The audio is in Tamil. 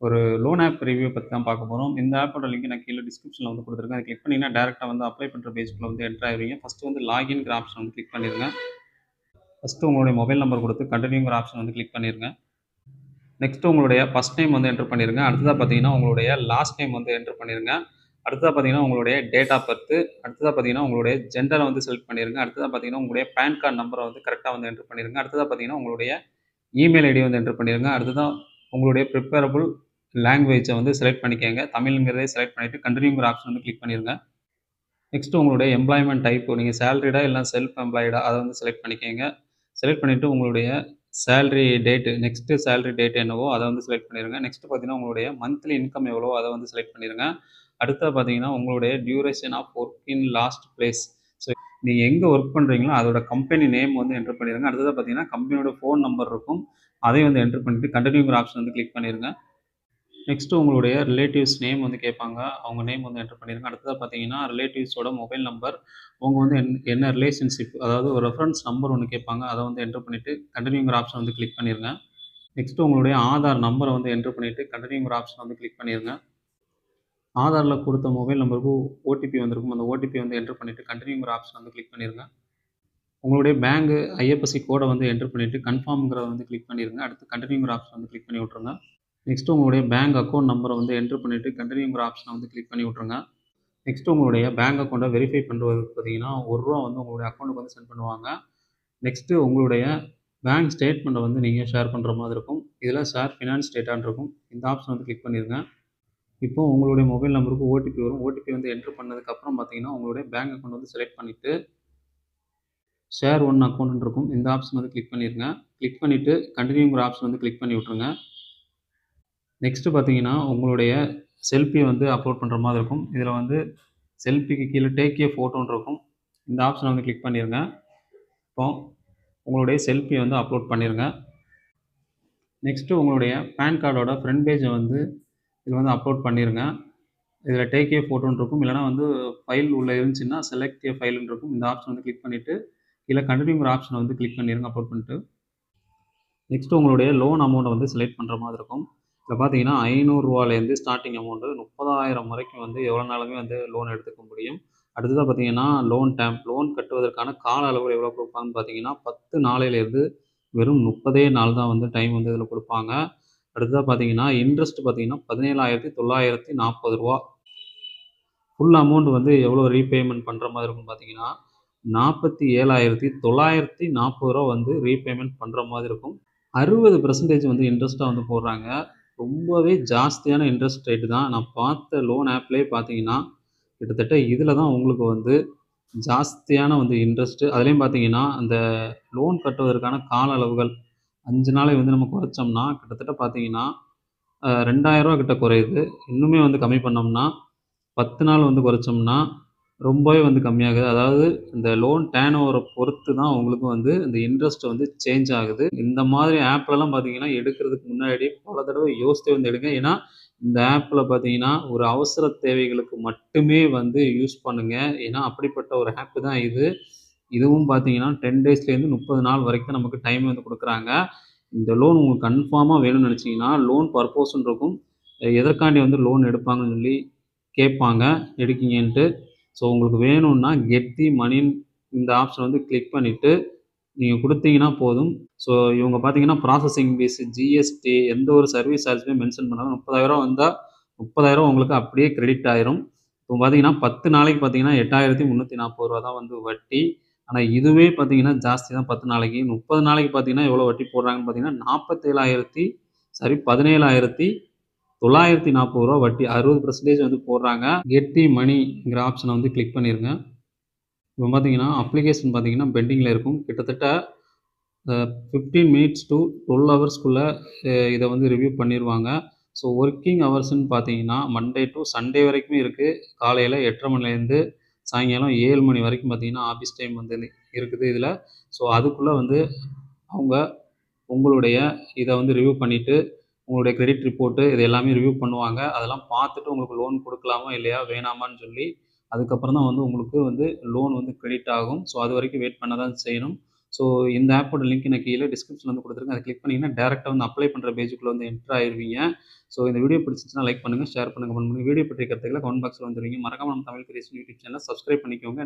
ஒரு லோன் ஆப் ரிவ்யூ பத்தி தான் பார்க்க போறோம். இந்த ஆப்போட லிங்க் நான் கீழ டிஸ்கிரிப்ஷன்ல வந்து குடுத்துருக்கேன். அத கிளிக் பண்ணீங்கன்னா, டைரக்ட்டா வந்து அப்ளை பண்ற பேஜ்க்குள்ள வந்து என்டர் ஆயிருவீங்க. ஃபர்ஸ்ட் வந்து லாகின்ங்கிற ஆப்ஷன் வந்து கிளிக் பண்ணிருங்க. ஃபர்ஸ்ட் உங்களுடைய மொபைல் நம்பர் குடுத்து கன்டின்யூங்கிற ஆப்ஷன் வந்து கிளிக் பண்ணிருங்க. நெக்ஸ்ட் உங்களுடைய ஃபர்ஸ்ட் நேம் வந்து என்டர் பண்ணிருங்க. அடுத்ததா பார்த்தீங்கன்னா, உங்களுடைய லாஸ்ட் நேம் வந்து என்டர் பண்ணிருங்க. அடுத்ததா பார்த்தீங்கன்னா, உங்களுடைய டேட் ஆஃப் பர்த். அடுத்ததா பார்த்தீங்கன்னா, உங்களுடைய ஜெண்டர வந்து செலக்ட் பண்ணிருங்க. அடுத்ததா பார்த்தீங்கன்னா, உங்களுடைய பான் கார்ட் நம்பர வந்து கரெக்ட்டா வந்து என்டர் பண்ணிருங்க. அடுத்ததா பார்த்தீங்கன்னா, உங்களுடைய இமெயில் ஐடி வந்து என்டர் பண்ணிருங்க. அடுத்ததா உங்களுடைய ப்ரிஃபரபிள் லாங்குவேஜ வந்து செலக்ட் பண்ணிக்கங்க. தமிழ்ங்கிறதை செலக்ட் பண்ணிட்டு கன்டின்யூங்கிற ஆப்ஷன் வந்து கிளிக் பண்ணிருங்க. நெக்ஸ்ட் உங்களுடைய எம்ப்ளாய்மென்ட் டைப் நீங்க சேலரிடா இல்ல செல்ஃப் எம்ப்ளாய்டா அத வந்து செலக்ட் பண்ணிக்கங்க. செலக்ட் பண்ணிட்டு உங்களுடைய salary date next salary date என்னவோ அத வந்து செலக்ட் பண்ணிருங்க. நெக்ஸ்ட் பார்த்தீங்கன்னா, உங்களுடைய மந்த்லி இன்கம் எவ்வளவோ அத வந்து செலக்ட் பண்ணிருங்க. அடுத்தது பார்த்தீங்கன்னா, உங்களுடைய duration of work in last place. So நீங்க எங்க வொர்க் பண்றீங்களோ அதோட கம்பெனி நேம் வந்து என்டர் பண்ணிருங்க. அடுத்ததா பார்த்தீங்கன்னா, கம்பெனியோட ஃபோன் நம்பர் இருக்கும். அதையும் வந்து என்டர் பண்ணிட்டு கன்டின்யூங்கிற ஆப்ஷன் வந்து கிளிக் பண்ணிருங்க. நெக்ஸ்ட் உங்களுடைய ரிலேட்டிவ்ஸ் நேம் வந்து கேட்பாங்க. அவங்க நேம் வந்து என்டர் பண்ணிருங்க. அடுத்ததா பார்த்தீங்கன்னா, ரிலேட்டிவ்ஸோட மொபைல் நம்பர். அவங்க வந்து என்ன ரிலேஷன்ஷிப் அதாவது ஒரு ரெஃபரன்ஸ் நம்பர் ஒண்ணு கேட்பாங்க. அத வந்து என்டர் பண்ணிட்டு கன்டின்யூங்கிற ஆப்ஷன் வந்து கிளிக் பண்ணிருங்க. நெக்ஸ்ட் உங்களுடைய ஆதார் நம்பர வந்து என்டர் பண்ணிட்டு கன்டின்யூங்கிற ஆப்ஷன் வந்து கிளிக் பண்ணிருங்க. ஆதார்ல குடுத்த மொபைல் நம்பருக்கு ஓடிபி வந்திருக்கும். அந்த ஓடிபி வந்து என்டர் பண்ணிட்டு கன்டின்யூங்கிற ஆப்ஷன் வந்து கிளிக் பண்ணிருங்க. உங்களுடைய பேங்க் ஐஎஃப்எஸ்சி கோட வந்து என்டர் பண்ணிட்டு கன்ஃபார்ம்ங்கிறத வந்து கிளிக் பண்ணிருங்க. அடுத்து கன்டின்யூங்கிற ஆப்ஷன் வந்து கிளிக் பண்ணி விட்டுருங்க. நெக்ஸ்ட் உங்களுடைய பேங்க் அக்கவுண்ட் நம்பர வந்து என்டர் பண்ணிட்டு கன்டின்யூங்கிற ஆப்ஷன வந்து கிளிக் பண்ணி விட்டுருங்க. நெக்ஸ்ட் உங்களுடைய பேங்க் அக்கவுண்ட்ட வெரிஃபை பண்றதுக்கு பார்த்தீங்கன்னா, ரூ. 1 வந்து உங்களுடைய அக்கவுண்ட்க்கு வந்து சென்ட் பண்ணுவாங்க. நெக்ஸ்ட் உங்களுடைய பேங்க் ஸ்டேட்மெண்ட்ட வந்து நீங்க ஷேர் பண்ற மாதிரி இருக்கும். இதுல ஷேர் ஃபினான்ஸ் டேட்டான்னு இருக்கும். இந்த ஆப்ஷன் வந்து கிளிக் பண்ணிருங்க. இப்போ உங்களுடைய மொபைல் நம்பருக்கு ஓடிபி வரும். ஓடிபி வந்து என்டர் பண்ணதுக்கு அப்புறம் பார்த்தீங்கன்னா, உங்களுடைய பேங்க் அக்கவுண்ட் வந்து செலக்ட் பண்ணிட்டு, ஷேர் ஒன் அக்கவுண்ட்ன்னு இருக்கும். இந்த ஆப்ஷன் வந்து கிளிக் பண்ணிருங்க. கிளிக் பண்ணிட்டு கன்டின்யூங்கிற ஆப்ஷன் வந்து கிளிக் பண்ணி விட்டுருங்க. நெக்ஸ்ட் பார்த்தீங்கன்னா, உங்களுடைய செல்ஃபிய வந்து அப்லோட் பண்ற மாதிரி இருக்கும். இதுல வந்து செல்ஃபிக்கு கீழ டேக் எ ஃபோட்டோன்னு இருக்கும். இந்த ஆப்ஷன வந்து கிளிக் பண்ணிருங்க. இப்போ உங்களுடைய செல்ஃபிய வந்து அப்லோட் பண்ணிருங்க. நெக்ஸ்ட் உங்களுடைய பான் கார்டோட ஃப்ரண்ட் பேஜ வந்து இதுல வந்து அப்லோட் பண்ணிருங்க. இதுல டேக் எ ஃபோட்டோன்னு இருக்கும். இல்லன்னா வந்து ஃபைல் உள்ள இருந்துச்சுன்னா, செலக்ட் எ ஃபைல்ன்னு இருக்கும். இந்த ஆப்ஷன் வந்து கிளிக் பண்ணிட்டு, கீழ கன்டின்யூங்கிற ஆப்ஷன வந்து கிளிக் பண்ணிருங்க அப்லோட் பண்ணிட்டு. நெக்ஸ்ட் உங்களுடைய லோன் அமௌண்ட்ட வந்து செலக்ட் பண்ற மாதிரி இருக்கும். இதுல பார்த்தீங்கன்னா, ரூ. 500லேருந்து ஸ்டார்ட்டிங் அமௌண்ட் 30,000 வரைக்கும் வந்து எவ்வளோ நாளுமே வந்து லோன் எடுத்துக்க முடியும். அடுத்ததா பார்த்தீங்கன்னா, லோன் டேர்ம் லோன் கட்டுவதற்கான கால அளவு எவ்வளோ குடுப்பாங்கன்னு பார்த்தீங்கன்னா, 10 நாளையிலேருந்து வெறும் 30 நாள் தான் வந்து டைம் வந்து இதில குடுப்பாங்க. அடுத்ததா பார்த்தீங்கன்னா, இன்ட்ரெஸ்ட் பார்த்தீங்கன்னா, ரூ. 17,940. ஃபுல் அமௌண்ட் வந்து எவ்வளோ ரீபேமெண்ட் பண்ற மாதிரி இருக்கும்னு பார்த்தீங்கன்னா, ரூ. 47,940 வந்து ரீபேமெண்ட் பண்ற மாதிரி இருக்கும். 60% வந்து இன்ட்ரெஸ்ட்டா வந்து போடுறாங்க. ரொம்பவே ஜாஸ்தியான இன்ட்ரெஸ்ட் ரேட் தான். நான் பார்த்த லோன் ஆப்லயே பார்த்தீங்கன்னா, கிட்டத்தட்ட இதில தான் உங்களுக்கு வந்து ஜாஸ்தியான வந்து இன்ட்ரெஸ்ட். அதிலயும் பார்த்தீங்கன்னா, அந்த லோன் கட்டுவதற்கான கால அளவுகள் 5 நாளை வந்து நம்ம குறைச்சோம்னா, கிட்டத்தட்ட பார்த்தீங்கன்னா, ரூ. 2,000 கிட்ட குறையுது. இன்னுமே வந்து கம்மி பண்ணோம்னா 10 நாள் வந்து குறைச்சோம்னா, ரொம்பவே வந்து கம்மியாகுது. அதாவது இந்த லோன் டர்ன் ஓவர பொறுத்து தான் உங்களுக்கு வந்து இந்த இன்ட்ரெஸ்ட் வந்து சேஞ்ச் ஆகுது. இந்த மாதிரி ஆப்லலாம் பார்த்தீங்கன்னா, எடுக்கிறதுக்கு முன்னாடி பல தடவ யோசித்து வந்து எடுங்க. ஏன்னா, இந்த ஆப்ல பார்த்தீங்கன்னா, ஒரு அவசர தேவைகளுக்கு மட்டுமே வந்து யூஸ் பண்ணுங்க. ஏன்னா, அப்படிப்பட்ட ஒரு ஆப் தான் இது. இதுவும் பார்த்தீங்கன்னா, 10 டேஸ்லேருந்து 30 நாள் வரைக்கும் நமக்கு டைம் வந்து குடுக்குறாங்க. இந்த லோன் உங்களுக்கு கன்ஃபார்மா வேணும்னு நெனச்சீங்கன்னா, லோன் பர்ப்போஸ்ன்னு இருக்கும். எதற்காண்டி வந்து லோன் எடுப்பாங்கன்னு சொல்லி கேட்பாங்க, எடுக்கீங்கன்ட்டு. ஸோ உங்களுக்கு வேணும்னா கெட் தி மனின்னு இந்த ஆப்ஷன் வந்து கிளிக் பண்ணிட்டு, நீங்க குடுத்தீங்கன்னா போதும். ஸோ இவங்க பார்த்தீங்கன்னா, ப்ராசஸிங் ஃபீஸ், ஜிஎஸ்டி எந்த ஒரு சர்வீஸ் சார்ஜுமே மென்ஷன் பண்ணாம ரூ. 30,000 வந்தா, ரூ. 30,000 உங்களுக்கு அப்படியே கிரெடிட் ஆயிரும். இப்போ பார்த்தீங்கன்னா, 10 நாளைக்கு பார்த்தீங்கன்னா, ரூ. 8,340 தான் வந்து வட்டி. ஆனா இதுவே பார்த்தீங்கன்னா, ஜாஸ்தி தான் 10 நாளைக்கு. 30 நாளைக்கு பார்த்தீங்கன்னா, எவ்வளோ வட்டி போடுறாங்கன்னு பார்த்தீங்கன்னா, 47,000 சாரி ரூ. 17,940 வட்டி 60% வந்து போடுறாங்க. கெட் தி மனிங்கிற ஆப்ஷன வந்து கிளிக் பண்ணிருங்க. இப்போ பார்த்தீங்கன்னா, அப்ளிகேஷன் பார்த்தீங்கன்னா பெண்டிங்ல இருக்கும். கிட்டத்தட்ட 15 மினிட்ஸ் டூ 12 ஹவர்ஸ்க்குள்ள இத வந்து ரிவ்யூ பண்ணிருவாங்க. ஸோ வொர்க்கிங் ஹவர்ஸ்ன்னு பார்த்தீங்கன்னா, மண்டே டூ சண்டே வரைக்குமே இருக்கு. காலையில 8:30 மணிலேருந்து சாயங்காலம் 7 மணி வரைக்கும் பார்த்தீங்கன்னா, ஆஃபீஸ் டைம் வந்து இருக்குது இதுல. ஸோ அதுக்குள்ள வந்து அவங்க உங்களுடைய இத வந்து ரிவ்யூ பண்ணிட்டு, உங்களுடைய கிரெடிட் ரிப்போர்ட்டு இது எல்லாமே ரிவ்யூ பண்ணுவாங்க. அதெல்லாம் பார்த்துட்டு உங்களுக்கு லோன் குடுக்கலாமா? இல்லையா? வேணாமான்னு சொல்லி, அதுக்கப்புறம் தான் வந்து உங்களுக்கு வந்து லோன் வந்து கிரெடிட் ஆகும். ஸோ அதுவரைக்கும் வெயிட் பண்ண தான் செய்யணும். ஸோ இந்த ஆப்போட லிங்க் நான் கீழே டிஸ்கிரிப்ஷனில் வந்து கொடுத்துருக்கேன். அதை கிளிக் பண்ணிங்கன்னா டேரெக்டாக வந்து அப்ளை பண்ணுற பேஜுக்குள்ளே வந்து என்டர் ஆயிருவீங்க. ஸோ இந்த வீடியோ பிடிச்சிருந்துச்சுன்னா லைக் பண்ணுங்கள், ஷேர் பண்ணுங்கள், கமெண்ட் பண்ணுங்கள். வீடியோ பற்றிய கருத்துக்களை கமெண்ட் பாக்ஸில் வந்துருவீங்க. மறக்காம நம்ம தமிழ் கிரியேஷன் யூடியூப் சேனலை சப்ஸ்கிரைப் பண்ணிக்கோங்க.